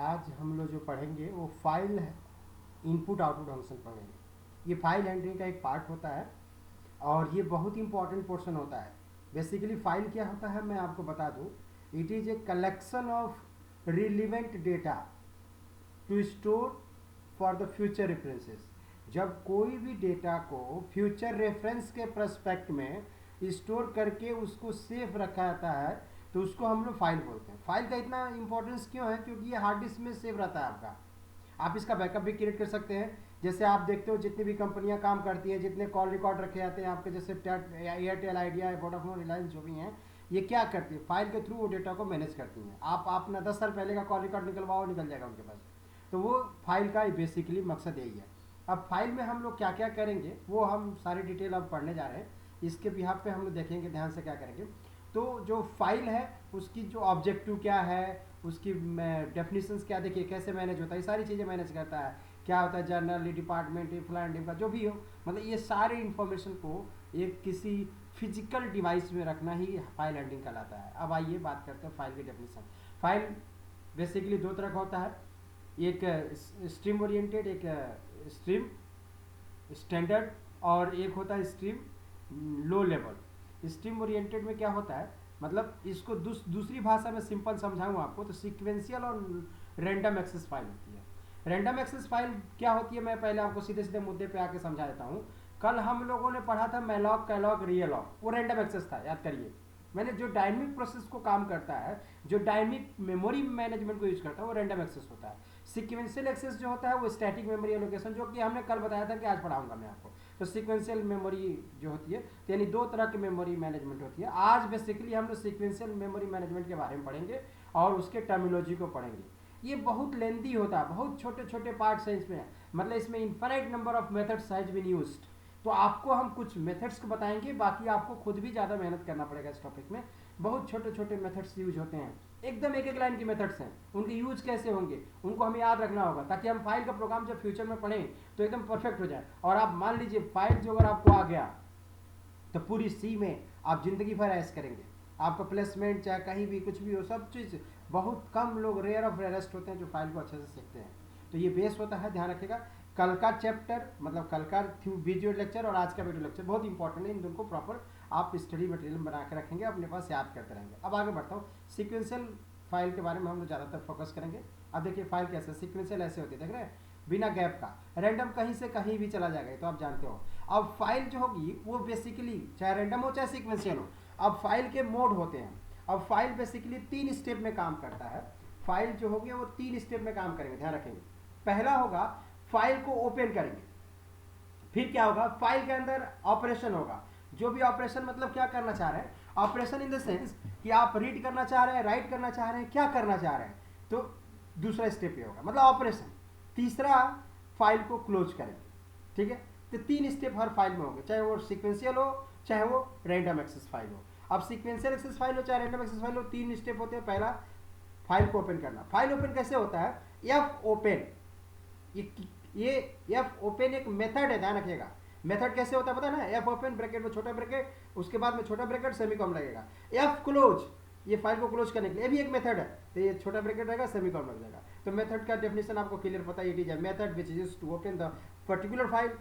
आज हम लोग जो पढ़ेंगे वो फाइल इनपुट आउटपुट फंक्शन पढ़ेंगे। ये फाइल हैंडलिंग का एक पार्ट होता है और ये बहुत इंपॉर्टेंट पोर्शन होता है। बेसिकली फाइल क्या होता है मैं आपको बता दूं। It is a collection of relevant data to store for the future references. जब कोई भी डेटा को फ्यूचर रेफरेंस के प्रस्पेक्ट में स्टोर करके उसको सेफ रखा जाता है तो उसको हम लोग फाइल बोलते हैं। फाइल का इतना इंपॉर्टेंस क्यों है? क्योंकि ये हार्ड डिस्क में सेव रहता है आपका। आप इसका बैकअप भी क्रिएट कर सकते हैं। जैसे आप देखते हो जितनी भी कंपनियां काम करती हैं, जितने कॉल रिकॉर्ड रखे जाते हैं आपके, जैसे एयरटेल, आइडिया, वोडाफोन, रिलायंस जो भी हैं, ये क्या करती है? फाइल के थ्रू वो डेटा को मैनेज करती हैं। आप अपना 10 साल पहले का कॉल रिकॉर्ड निकलवाओ, निकल जाएगा उनके पास। तो वो फाइल का बेसिकली मकसद यही है। अब फाइल में हम लोग क्या क्या करेंगे वो हम सारी डिटेल अब पढ़ने जा रहे हैं। इसके बिहाफ पे हम लोग देखेंगे ध्यान से क्या करेंगे। तो जो फाइल है उसकी जो ऑब्जेक्टिव क्या है, उसकी डेफिनेशंस क्या, देखिए कैसे मैनेज होता है, ये सारी चीज़ें मैनेज करता है। क्या होता है जर्नल, डिपार्टमेंट, फ्लैंड का जो भी हो, मतलब ये सारे इंफॉर्मेशन को एक किसी फिजिकल डिवाइस में रखना ही फाइल हैंडलिंग कहलाता है। अब आइए बात करते हैं फाइल की डेफिनेशन। फाइल बेसिकली दो तरह का होता है, एक स्ट्रीम ओरिएंटेड, एक स्ट्रीम स्टैंडर्ड, और एक होता है stream low level. Stream oriented में क्या होता है, मतलब इसको दूसरी भाषा में सिंपल समझाऊँ आपको तो सीक्वेंशियल और रैंडम एक्सेस फाइल होती है। रैंडम एक्सेस फाइल क्या होती है मैं पहले आपको सीधे सीधे मुद्दे पे आके समझा देता हूँ। कल हम लोगों ने पढ़ा था मैलॉक, कैलॉग, रियलॉग, वो रैंडम एक्सेस था, याद करिए। मैंने जो डायनेमिक प्रोसेस को काम करता है, जो डायनेमिक मेमोरी मैनेजमेंट को यूज करता है, वो रैंडम एक्सेस होता है। सीक्वेंशियल एक्सेस जो होता है वो स्टैटिक मेमोरी एलोकेशन, जो कि हमने कल बताया था कि आज पढ़ाऊंगा मैं आपको। तो सीक्वेंशियल मेमोरी जो होती है, यानी दो तरह की मेमोरी मैनेजमेंट होती है। आज बेसिकली हम लोग सीक्वेंशियल मेमोरी मैनेजमेंट के बारे में पढ़ेंगे और उसके टर्मिनोलॉजी को पढ़ेंगे। ये बहुत लेंदी होता है, बहुत छोटे छोटे पार्ट्स हैं इसमें, मतलब इसमें infinite number of methods has been used. तो आपको हम कुछ मेथड्स को बताएंगे, बाकी आपको खुद भी ज़्यादा मेहनत करना पड़ेगा इस टॉपिक में। बहुत छोटे छोटे मेथड्स यूज होते हैं, एकदम एक एक लाइन की मेथड्स हैं। उनके यूज कैसे होंगे उनको हमें याद रखना होगा, ताकि हम फाइल का प्रोग्राम जब फ्यूचर में पढ़ें तो एकदम परफेक्ट हो जाए। और आप मान लीजिए फाइल जो अगर आपको आ गया तो पूरी सी में आप जिंदगी भर ऐश करेंगे। आपका प्लेसमेंट चाहे कहीं भी कुछ भी हो, सब चीज़, बहुत कम लोग, रेयर ऑफ रेयरेस्ट होते हैं जो फाइल को अच्छे से सीखते हैं। तो ये बेस होता है, ध्यान रखिएगा। कल का चैप्टर मतलब कल का वीडियो लेक्चर और आज का वीडियो लेक्चर बहुत इंपॉर्टेंट है। इन दोनों को प्रॉपर आप स्टडी मटेरियल बना के रखेंगे, अपने पास याद करते रहेंगे। अब आगे बढ़ता हूँ। सीक्वेंशियल फाइल के बारे में हम लोग ज़्यादातर फोकस करेंगे। अब देखिए फाइल कैसे, सीक्वेंशियल ऐसे होती है, देख रहे हैं, बिना गैप का, रैंडम कहीं से कहीं भी चला जाएगा, तो आप जानते हो। अब फाइल जो होगी वो बेसिकली चाहे रैंडम हो चाहे सीक्वेंशियल हो, अब फाइल के मोड होते हैं। अब फाइल बेसिकली 3 स्टेप में काम करता है। फाइल जो होगी वो 3 स्टेप में काम करेंगे, ध्यान रखेंगे। पहला होगा फाइल को ओपन करेंगे, फिर क्या होगा, फाइल के अंदर ऑपरेशन होगा। जो भी ऑपरेशन, मतलब क्या करना चाह रहे हैं, ऑपरेशन इन द सेंस कि आप रीड करना चाह रहे हैं, राइट करना चाह रहे हैं, क्या करना चाह रहे हैं, तो दूसरा स्टेप ये होगा, मतलब ऑपरेशन। तीसरा फाइल को क्लोज करेंगे, ठीक है। तो 3 स्टेप हर फाइल में होंगे, चाहे वो सीक्वेंशियल हो चाहे वो रैंडम एक्सेस फाइल हो। अब सीक्वेंशियल एक्सेस फाइल हो चाहे रैंडम एक्सेस फाइल हो, 3 स्टेप होते हैं। पहला फाइल को ओपन करना। फाइल ओपन कैसे होता है, एफ ओपन, ये एफ ओपन एक मेथड है, ध्यान रखिएगा। मेथड कैसे होता है पता है ना, एफ ओपन ब्रैकेट में छोटा ब्रैकेट, उसके बाद में छोटा ब्रैकेट, सेमीकोलन लगेगा। एफ क्लोज, ये फाइल को क्लोज करने के लिए, ये भी एक मेथड है। तो ये छोटा ब्रैकेट रहेगा, सेमीकोलन लग जाएगा। तो मेथड का डेफिनेशन आपको क्लियर पता है, it is a method which is used to open the particular file.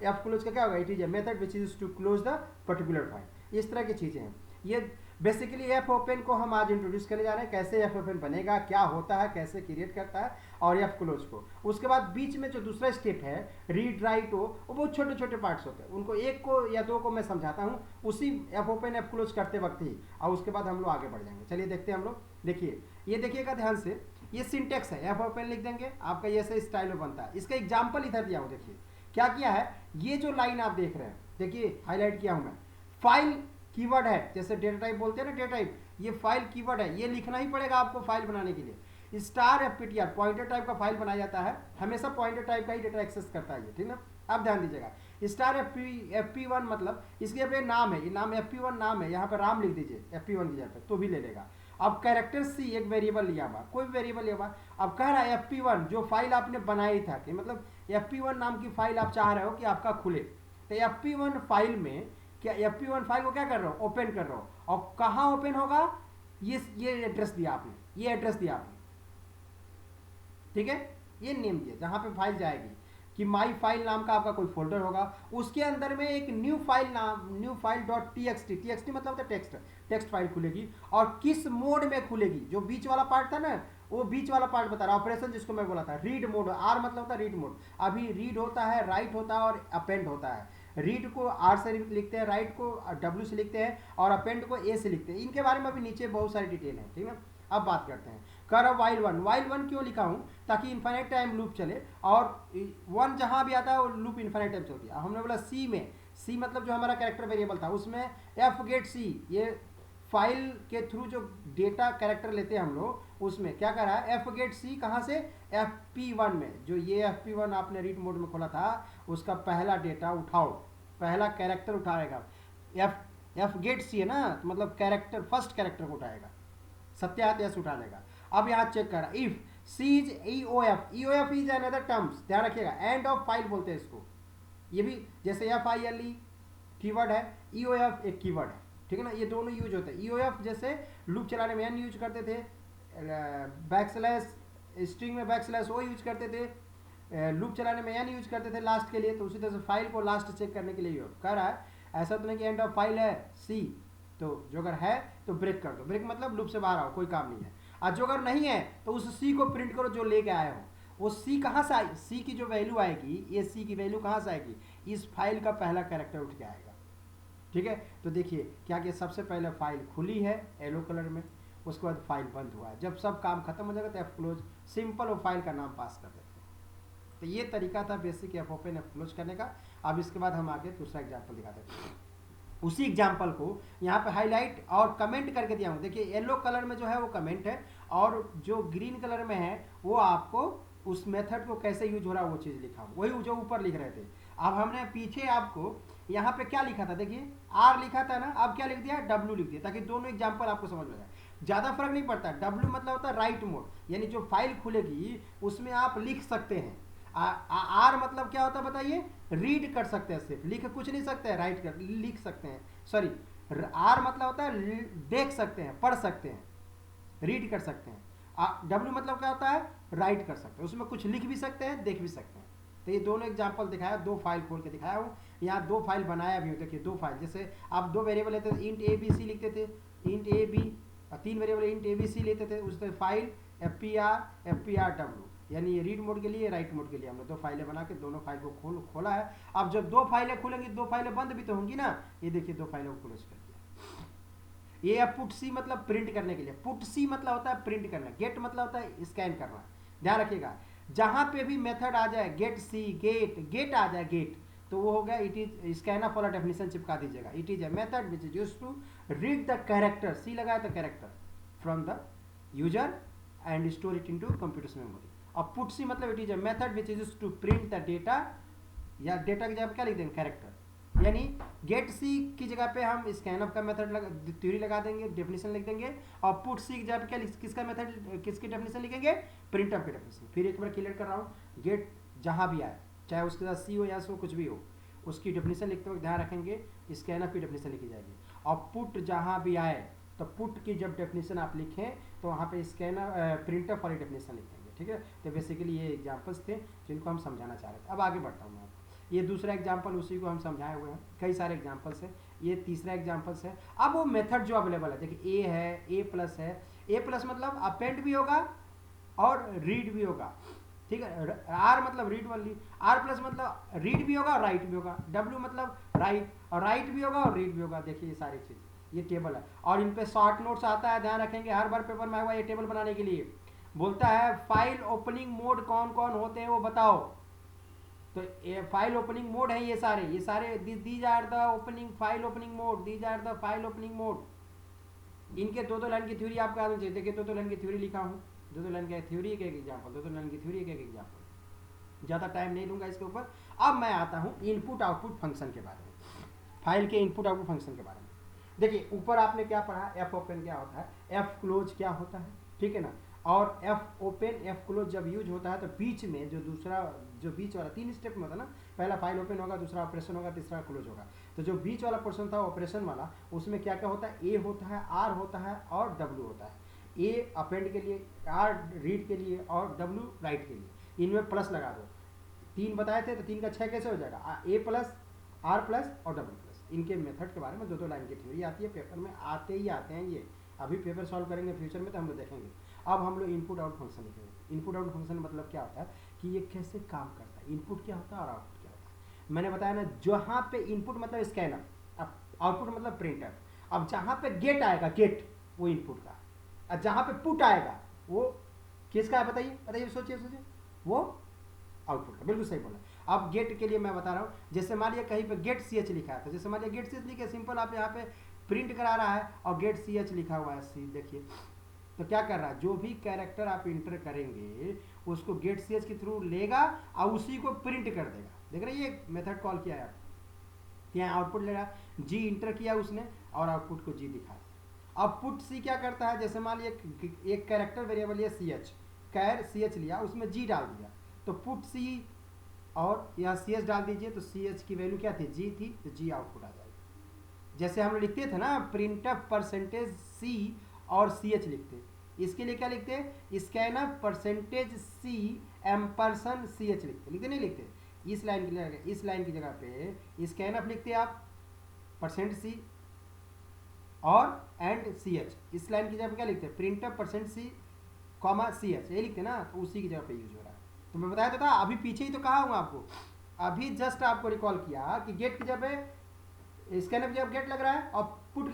F close का क्या होगा, it is a method which is used to close the particular file. इस तरह की चीजें हैं। ये बेसिकली एफ ओपन को हम आज इंट्रोड्यूस करने जा रहे हैं, कैसे एफ ओपन बनेगा, क्या होता है, कैसे क्रिएट करता है, और एफ क्लोज को। उसके बाद बीच में जो दूसरा स्टेप है रीड राइट हो, वो बहुत छोटे छोटे पार्ट्स होते हैं, उनको एक को या दो को मैं समझाता हूँ उसी एफ ओपन एफ क्लोज करते वक्त ही, और उसके बाद हम लोग आगे बढ़ जाएंगे। चलिए देखते हैं हम लोग। देखिए ये देखिएगा ध्यान से, ये सिंटेक्स है, एफ ओपन लिख देंगे, आपका ये ऐसे स्टाइल में बनता है। इसका एग्जाम्पल इधर दिया हूँ, देखिए क्या किया है। ये जो लाइन आप देख रहे हैं, देखिए हाईलाइट किया हूँ मैं, फाइल कीवर्ड है, जैसे डेटा टाइप बोलते हैं ना, डेटा टाइप, ये फाइल कीवर्ड है, ये लिखना ही पड़ेगा आपको फाइल बनाने के लिए। स्टार एफपीटीआर पॉइंटर टाइप का फाइल बनाया जाता है, हमेशा पॉइंटर टाइप का ही डेटा एक्सेस करता है ये, ठीक ना। अब ध्यान दीजिएगा, स्टार एफपी1 मतलब इसके पे नाम है, ये नाम एफपी1 नाम है, यहाँ पे राम लिख दीजिए एफपी1 की जगह पे तो भी ले लेगा। अब कैरेक्टर सी एक वेरिएबल लिया हुआ, कोई वेरिएबल लिया हुआ। अब कह रहा है एफपी1 जो फाइल आपने बनाई था, कि मतलब एफपी1 नाम की फाइल आप चाह रहे हो कि आपका खुले, तो एफपी1 फाइल में क्या, एफपी1 फाइल को क्या कर रहा हो, ओपन कर रहा हो। और कहाँ ओपन होगा, ये एड्रेस दिया आपने, ये एड्रेस दिया आपने, ठीक है, ये नेम दिया जहाँ पे फाइल जाएगी कि माई फाइल नाम का आपका कोई फोल्डर होगा, उसके अंदर में एक न्यू फाइल नाम, new file dot T x T मतलब होता है टेक्स्ट, टेक्स्ट फाइल खुलेगी। और किस मोड में खुलेगी, जो बीच वाला पार्ट था ना, वो बीच वाला पार्ट बता रहा, ऑपरेशन जिसको मैं बोला था रीड मोड, आर मतलब होता है रीड मोड। अभी रीड होता है, राइट होता है और अपेंड होता है। रीड को आर से लिखते हैं, राइट को डब्ल्यू से लिखते हैं और अपेंड को ए से लिखते हैं। इनके बारे में अभी नीचे बहुत सारी डिटेल है, ठीक है। अब बात करते हैं, कर वाइल वन, वाइल वन क्यों लिखा हूँ, ताकि इन्फाइनाइट टाइम लूप चले और वन जहाँ भी आता है वो लूप इन्फाइनाइट टाइम चलती है। हमने बोला सी में, सी मतलब जो हमारा कैरेक्टर वेरिएबल था उसमें एफ गेट सी, ये फाइल के थ्रू जो डेटा कैरेक्टर लेते हैं हम लोग, उसमें क्या कर रहा है, एफ गेट सी कहाँ से, एफ पी वन में, जो ये एफ पी वन आपने रीड मोड में खोला था उसका पहला डेटा उठाओ, पहला कैरेक्टर उठाएगा। एफ गेट सी है ना, तो मतलब कैरेक्टर, फर्स्ट कैरेक्टर को उठाएगा, सत्यात यस उठा लेगा। अब यहाँ चेक कर, if C is E O F is another terms, ध्यान रखिएगा, एंड ऑफ फाइल बोलते हैं इसको। ये भी जैसे F I L E keyword है, ई ओ एफ एक कीवर्ड है, ठीक है ना, ये दोनों यूज होते हैं। ई ओ एफ जैसे लूप चलाने में एन यूज करते थे, बैक स्लैश स्ट्रिंग में बैक स्लैश ओ यूज करते थे, लूप चलाने में एन यूज करते थे लास्ट के लिए, तो उसी तरह से फाइल को लास्ट चेक करने के लिए कह रहा है। ऐसा तो नहीं कि एंड ऑफ फाइल है सी, तो जो अगर है तो ब्रेक कर दो, ब्रेक मतलब लूप से बाहर आओ, कोई काम नहीं है। और जो अगर नहीं है तो उस सी को प्रिंट करो जो लेके आए हो। वो सी कहाँ से आई, सी की जो वैल्यू आएगी, ये सी की वैल्यू कहाँ से आएगी, इस फाइल का पहला कैरेक्टर उठ के आएगा, ठीक है। तो देखिए क्या कि सबसे पहले फाइल खुली है येलो कलर में, उसके बाद फाइल बंद हुआ है। जब सब काम खत्म हो जाएगा तो एफ क्लोज, सिंपल वो फाइल का नाम पास कर देते हैं। तो ये तरीका था basic F open F close करने का। अब इसके बाद हम आगे दूसरा एग्जाम्पल दिखाते हैं। उसी एग्जाम्पल को यहाँ पे हाईलाइट और कमेंट करके दिया हूँ। देखिए येलो कलर में जो है वो कमेंट है, और जो ग्रीन कलर में है वो आपको उस मेथड को कैसे यूज हो रहा है वो चीज़ लिखा हूँ, वही जो ऊपर लिख रहे थे। अब हमने पीछे आपको यहाँ पे क्या लिखा था, देखिए आर लिखा था ना, अब क्या लिख दिया, डब्ल्यू लिख दिया, ताकि दोनों एग्जाम्पल आपको समझ में जाए। ज़्यादा फर्क नहीं पड़ता। डब्ल्यू मतलब होता है राइट मोड, यानी जो फाइल खुलेगी उसमें आप लिख सकते हैं। आर मतलब क्या होता है बताइए, रीड कर सकते हैं, सिर्फ लिख कुछ नहीं सकते हैं, राइट कर लिख सकते हैं, सॉरी। आर मतलब होता है देख सकते हैं, पढ़ सकते हैं, रीड कर सकते हैं। डब्ल्यू मतलब क्या होता है, राइट कर सकते हैं, उसमें कुछ लिख भी सकते हैं, देख भी सकते हैं। तो ये दोनों एग्जांपल दिखाया, दो फाइल खोल के दिखाया हूँ। यहाँ दो फाइल बनाया भी, देखिए दो फाइल, जैसे आप दो वेरिएबल लेते थे, इंट ए बी सी लिखते थे, इंट ए बी, तीन variable int A B C लेते थे, उससे file F P R W, यानी ये रीड मोड के लिए, राइट मोड के लिए हमने दो फाइलें बना के दोनों फाइल को खोला है। अब जब दो फाइलें खुलेंगी, दो फाइलें बंद भी तो होंगी ना, ये देखिए दो फाइलों को क्लोज कर दिया। ये पुट सी मतलब प्रिंट करने के लिए, पुट सी मतलब होता है प्रिंट करना, गेट मतलब होता है स्कैन करना। ध्यान रखिएगा, जहां पे भी मेथड आ जाए, गेट सी, गेट आ जाए, गेट, तो वो हो गया इट इज स्कैनफ वाला डेफिनेशन चिपका दीजिएगा। It is a method which is used to read the character, C लगाया तो character from the user and store it into computer memory. और पुट सी मतलब it is a method which is used to print the data, या data की जगह क्या लिख देंगे, कैरेक्टर। यानी गेट सी की जगह पे हम स्कैनअप का मेथड थ्योरी लगा देंगे, डेफिनेशन लिख देंगे, और पुट सी की जगह पे क्या किसका मेथड, किसकी डेफिनेशन लिखेंगे, प्रिंट ऑफ की डेफिनेशन। फिर एक बार क्लियर कर रहा हूँ, गेट जहाँ भी आए, चाहे उसके साथ सी हो या सो कुछ भी हो, उसकी डेफिनेशन लिखते वक्त ध्यान रखेंगे स्कैनअप की डेफिनेशन लिखी जाएगी। और पुट जहाँ भी आए, तो पुट की जब डेफिनेशन आप लिखें तो वहाँ पे स्कैनर प्रिंट ऑफ वाली डेफिनेशन लिख देंगे, ठीक है। तो बेसिकली ये एग्जाम्पल्स थे जिनको हम समझाना चाह रहे थे। अब आगे बढ़ता हूँ मैं, ये दूसरा एग्जाम्पल उसी को हम समझाए हुए हैं, कई सारे एग्जाम्पल्स हैं, ये तीसरा एग्जाम्पल्स है। अब वो मेथड जो अवेलेबल है, देखिए ए है, ए प्लस है, ए प्लस मतलब अपेंड भी होगा और रीड भी होगा, ठीक है। आर मतलब रीड वाली, आर प्लस मतलब रीड भी होगा और राइट भी होगा, डब्ल्यू मतलब राइट, और राइट भी होगा और रीड भी होगा। देखिए ये सारी चीज़, ये टेबल है, और इन पे शॉर्ट नोट्स आता है, ध्यान रखेंगे हर बार पेपर में आएगा ये टेबल बनाने के लिए। बोलता है फाइल ओपनिंग मोड कौन कौन होते हैं वो बताओ, तो ये फाइल ओपनिंग मोड है, ये सारे these are the opening file opening mode, these are the file opening mode. इनके दो दो लाइन की थ्योरी आपको आनी चाहिए। देखिए दो दो लाइन की थ्योरी लिखा हूँ, दो दो लाइन की थ्योरी एक एग्जाम्पल, दो दो लाइन की थ्योरी एक एग्जाम्पल, ज़्यादा टाइम नहीं लूँगा इसके ऊपर। अब मैं आता हूँ इनपुट आउटपुट फंक्शन के बारे में, फाइल के इनपुट आउटपुट फंक्शन के बारे में। देखिए ऊपर आपने क्या पढ़ा, एफ ओपन क्या होता है, एफ क्लोज क्या होता है, ठीक है ना। और एफ ओपन एफ क्लोज जब यूज होता है तो बीच में जो दूसरा, जो बीच वाला तीन स्टेप में होता है ना, पहला फाइल ओपन होगा, दूसरा ऑपरेशन होगा, तीसरा क्लोज होगा। तो जो बीच वाला पोर्शन था ऑपरेशन वाला, उसमें क्या क्या होता है, ए होता है, आर होता है और डब्ल्यू होता है। ए अपेंड के लिए, आर रीड के लिए और डब्ल्यू राइट के लिए। इनमें प्लस लगा दो, 3 बताए थे तो 3 का 6 कैसे हो जाएगा, ए प्लस आर प्लस और डब्ल्यू प्लस। इनके मेथड के बारे में 2-2 लाइन की थ्योरी आती है, पेपर में आते ही आते हैं ये। अभी पेपर सॉल्व करेंगे फ्यूचर में तो हम लोग देखेंगे। अब हम लोग इनपुट आउट फंक्शन लिखेंगे। इनपुट आउट फंक्शन मतलब क्या होता है कि ये कैसे काम करता है, इनपुट क्या होता है और आउटपुट क्या होता है। मैंने बताया ना, जहाँ पे इनपुट मतलब स्कैनर, अब आउटपुट मतलब प्रिंटर। अब जहाँ पे गेट आएगा, गेट वो इनपुट का, और जहाँ पे पुट आएगा वो किसका है, बताइए बताइए, सोचिए सोचिए, वो आउटपुट का। बिल्कुल सही बोला। अब गेट के लिए मैं बता रहा हूँ, जैसे मान लिया कहीं पे गेट सी एच लिखा है, तो जैसे मान लिया गेट सी एच लिखे, सिंपल आप यहाँ पे प्रिंट करा रहा है और गेट सी एच लिखा हुआ है, सी देखिए, तो क्या कर रहा है, जो भी कैरेक्टर आप इंटर करेंगे उसको गेट सी एच के थ्रू लेगा और उसी को प्रिंट कर देगा। देख रहे हैं, ये मेथड कॉल किया है आप, यहाँ आउटपुट ले रहा, जी इंटर किया उसने और आउटपुट को जी दिखा दिया। अब पुट सी क्या करता है, जैसे मान लिया एक कैरेक्टर वेरिएबल लिया सी एच, कैर सी एच लिया, उसमें जी डाल दिया, तो पुट सी और यहाँ सी एच डाल दीजिए, तो सी एच की वैल्यू क्या थी, जी थी, तो जी आउटपुट आ जाएगी। जैसे हम लिखते थे ना प्रिंटफ परसेंटेज सी और सी एच लिखते, इसके लिए क्या लिखते हैं, स्कैनर परसेंटेज सी एम्परसन सी एच लिखते नहीं लिखते। इस लाइन की जगह पे स्कैनअप लिखते आप परसेंट सी और एंड सी एच। इस लाइन की जगह पे क्या लिखते हैं, printf percent C comma C H, ये लिखते हैं ना, तो उसी की जगह पे यूज हो रहा है। तो मैं बताया तो था, अभी पीछे ही तो कहा हूँ आपको, अभी जस्ट आपको रिकॉल किया कि गेट की जगह पे स्कैनअप जब गेट लग रहा है और पुट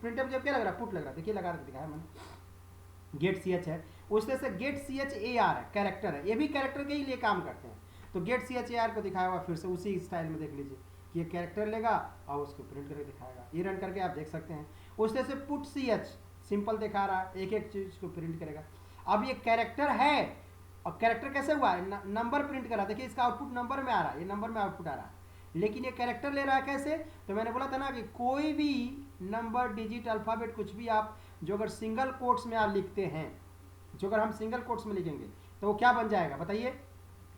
प्रिंटअप जब क्या लग रहा है, पुट लग रहा है। देखिए लगा दिखाया मैंने, गेट सी एच है, उस तरह से get C H A R है, कैरेक्टर है, ये भी कैरेक्टर के ही लिए काम करते हैं। तो get C H A R को दिखाया हुआ फिर से उसी स्टाइल में देख लीजिए कि ये कैरेक्टर लेगा और उसको प्रिंट करके दिखाएगा। ये रन करके आप देख सकते हैं। उस तरह से पुट सी एच सिंपल दिखा रहा है, एक एक चीज को प्रिंट करेगा। अब ये कैरेक्टर है और कैरेक्टर कैसे हुआ है, नंबर प्रिंट करा, देखिए इसका आउटपुट नंबर में आ रहा है, ये नंबर में आउटपुट आ रहा है, लेकिन ये कैरेक्टर ले रहा है कैसे। तो मैंने बोला था ना कि कोई भी नंबर डिजिट अल्फाबेट कुछ भी आप जो अगर सिंगल कोट्स में आप लिखते हैं, जो अगर हम सिंगल कोट्स में लिखेंगे तो वो क्या बन जाएगा बताइए,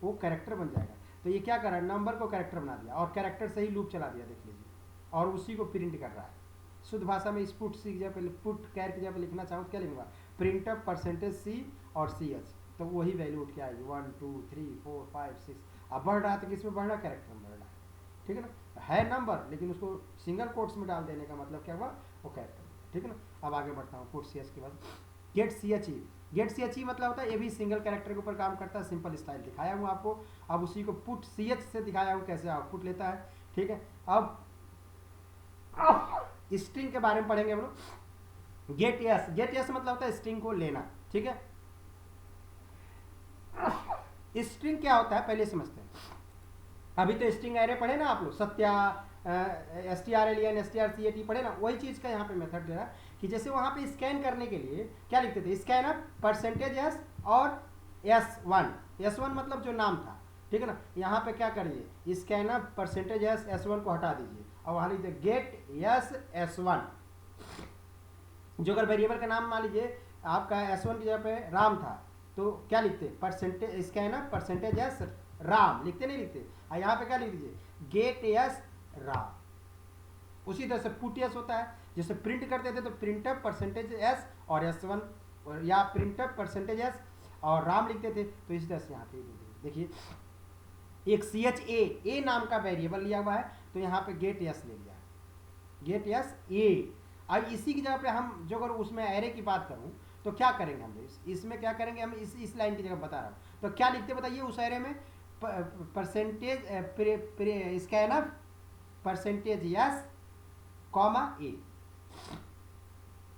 वो कैरेक्टर बन जाएगा। तो ये क्या कर रहा है, नंबर को कैरेक्टर बना दिया और कैरेक्टर से ही लूप चला दिया, देख लीजिए, और उसी को प्रिंट कर रहा है। शुद्ध भाषा में इस पुट सी की जगह पे, पुट कैर की जगह पे लिखना चाहूँ क्या लिखूंगा, प्रिंट अप परसेंटेज सी और सी एच, तो वही वैल्यू उठ के आएगी 1 2 3 4 5 6। अब बढ़ रहा है तो किसमें बढ़ रहा है, कैरेक्टर में बढ़ रहा है, ठीक है ना, है नंबर लेकिन उसको सिंगल कोट्स में डाल देने का मतलब क्या हुआ, वो कैरेक्टर, ठीक है ना। अब आगे बढ़ता हूँ, पुट सी एच के बाद get C H E. Get C H E मतलब होता है ये भी सिंगल कैरेक्टर के ऊपर काम करता है, सिंपल स्टाइल दिखाया हूँ आपको। अब उसी को पुट सी एच से दिखाया हूँ कैसे आउटपुट लेता है, ठीक है। अब स्ट्रिंग के बारे में पढ़ेंगे हम लोग। गेट एस, गेट एस मतलब होता है स्ट्रिंग को लेना, ठीक है। स्ट्रिंग क्या होता है पहले समझते हैं। अभी तो स्ट्रिंग एरे पढ़े ना आप लोग, सत्या strlen strcat पढ़े ना, वही चीज का यहाँ पे मेथड दे रहा है कि जैसे वहां पे स्कैन करने के लिए क्या लिखते थे, स्कैन अप परसेंटेज एस और S1 मतलब जो नाम था, ठीक है ना। यहाँ पे क्या करिए, scan up percentage S S1 को हटा दीजिए और वहां लिखिए गेट एस S1। जो अगर वेरिएबल का नाम मान लीजिए आपका S1 की जगह पे राम था, तो क्या लिखते, percentage scan up percentage S Ram, लिखते नहीं लिखते, और यहाँ पे क्या लिख दीजिए, गेट एस राम। उसी तरह से पुट एस होता है, जैसे प्रिंट करते थे तो प्रिंटअप परसेंटेज एस और S1, या प्रिंटअप परसेंटेज एस और राम लिखते थे, तो इसी तरह से यहाँ पे देखिए एक सी एच ए नाम का वेरिएबल लिया हुआ है, तो यहाँ पे गेट एस ले लिया, गेट एस ए। अब इसी की जगह पे हम जो अगर उसमें एरे की बात करूँ तो क्या करेंगे हम, इसमें क्या करेंगे हम, इस लाइन की जगह बता रहा हूँ, तो क्या लिखते बताइए उस एरे में, percentage scanf percentage S comma A.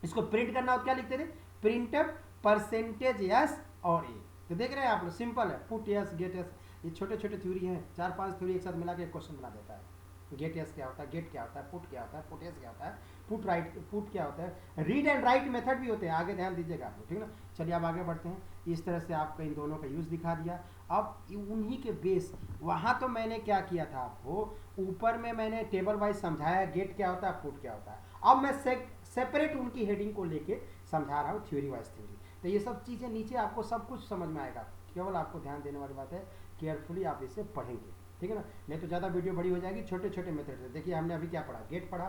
इसको प्रिंट करना हो क्या लिखते थे, प्रिंटअप परसेंटेज एस और ए। तो देख रहे हैं आप लोग, सिंपल है, पुट एस गेट एस, ये छोटे छोटे थ्योरी हैं, 4-5 थ्योरी एक साथ मिला के क्वेश्चन बना देता है। गेट एस क्या होता है, गेट क्या होता है, पुट क्या होता है, पुट एस क्या होता है, पुट राइट, पुट क्या होता है, रीड एंड राइट मेथड भी होते हैं, आगे ध्यान दीजिएगा आप लोग, ठीक है ना। चलिए अब आगे बढ़ते हैं। इस तरह से आपको इन दोनों का यूज़ दिखा दिया। अब उन्हीं के बेस, वहाँ तो मैंने क्या किया था आपको, ऊपर में मैंने टेबल वाइज समझाया गेट क्या होता है, पुट क्या होता है। अब मैं सेपरेट उनकी हेडिंग को लेके समझा रहा हूँ, थ्योरी वाइज थ्योरी। तो ये सब चीज़ें नीचे आपको सब कुछ समझ में आएगा, केवल आपको ध्यान देने वाली बात है, केयरफुली आप इसे पढ़ेंगे, ठीक है ना, नहीं तो ज़्यादा वीडियो बड़ी हो जाएगी। छोटे छोटे मेथड से देखिए, हमने अभी क्या पढ़ा, गेट पढ़ा,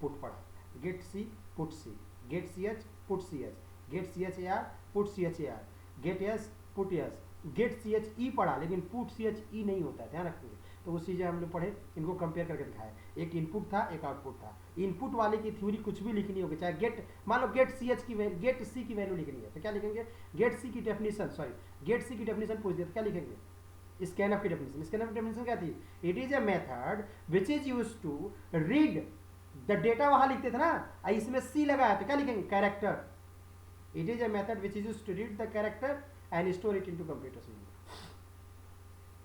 पुट पढ़ा, get C put C, get C H put C H, get C H A R, put C H A R, get S, put S, get C H E पढ़ा लेकिन पुट सी एच ई नहीं होता है, ध्यान रखेंगे। तो उस चीज़ें हम लोग पढ़े, इनको कंपेयर करके दिखाए, एक इनपुट था एक आउटपुट था। इनपुट वाले की थ्योरी कुछ भी लिखनी होगी, चाहे गेट, मान लो गेट सी एच की वैल्यू, गेट सी की वैल्यू लिखनी है तो क्या लिखेंगे, गेट सी की डेफिनेशन, सॉरी गेट सी की डेफिनेशन पूछ दिया तो क्या लिखेंगे, स्कैनफ की डेफिनेशन। स्कैनफ की डेफिनेशन क्या थी, it is a method which is use to read the data, वहां लिखते थे ना, इसमें सी लगाया तो क्या लिखेंगे, character. It is a method which is use to read the character and store it into computer system.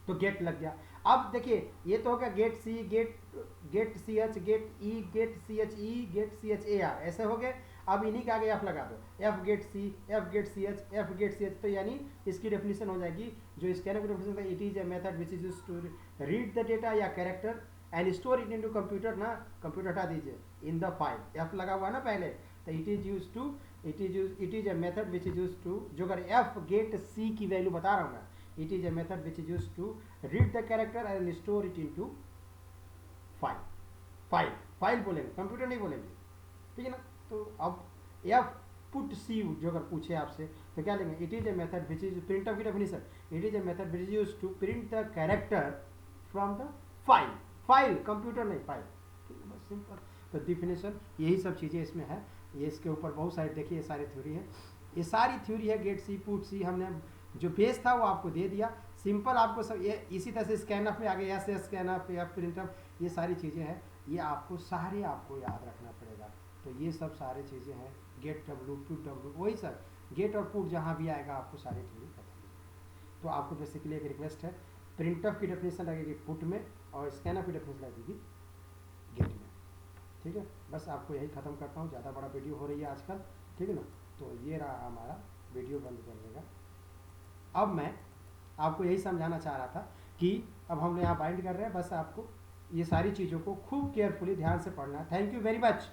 तो गेट लग गया। अब देखिए ये तो होगा get C, get C H, get E, get C H E, get C H A R, ऐसे हो गए। अब इन्हीं के आगे एफ लगा दो, F get C, F get C H, F get C H, तो यानी इसकी डेफिनेशन हो जाएगी जो स्कैनर की डेफिनेशन था, it is a method which is used to read the data या character and store it into computer, ना कंप्यूटर हटा दीजिए, इन द फाइल, एफ लगा हुआ ना पहले, तो it is use to, it is a method which is use to, जो अगर एफ गेट सी की वैल्यू बता रहा हूँ मैं, it is a method which is used to read the character and store it into file बोलेंगे, computer नहीं बोलेंगे, ठीक है ना। तो अब एफ पुट सी जो अगर पूछे आपसे तो क्या लेंगे, it is a method which is, printf की definition, it is a method which is used to print the character from the file, computer नहीं, फाइल, ठीक है, बस सिंपल। तो डिफिनेशन यही सब चीज़ें इसमें है, ये इसके ऊपर बहुत सारे देखिए, ये सारी थ्योरी है, ये सारी थ्योरी है, गेट सी, पुट सी, हमने जो बेस था वो आपको दे दिया, सिंपल आपको सब ये इसी तरह से स्कैनअप में आ गया, एस स्कैनअप या प्रिंटअप, ये सारी चीज़ें हैं, ये आपको सारे आपको याद रखना पड़ेगा। तो ये सब सारी चीज़ें हैं, गेट डब्ल्यू, पुट डब्ल्यू, वही सब गेट और पुट जहाँ भी आएगा आपको सारी थ्योरी पता है। तो आपको बेसिकली एक रिक्वेस्ट है, प्रिंटअप की डेफिनेशन लगेगी पुट में और स्कैनअप की डेफिनेशन लगेगी गेट में, ठीक है। बस आपको यही ख़त्म करता हूँ, ज़्यादा बड़ा वीडियो हो रही है आजकल, ठीक है ना। तो ये रहा हमारा वीडियो, बंद कर देगा। अब मैं आपको यही समझाना चाह रहा था कि अब हम यहाँ बाइंड कर रहे हैं, बस आपको ये सारी चीज़ों को खूब केयरफुली ध्यान से पढ़ना है। Thank you very much.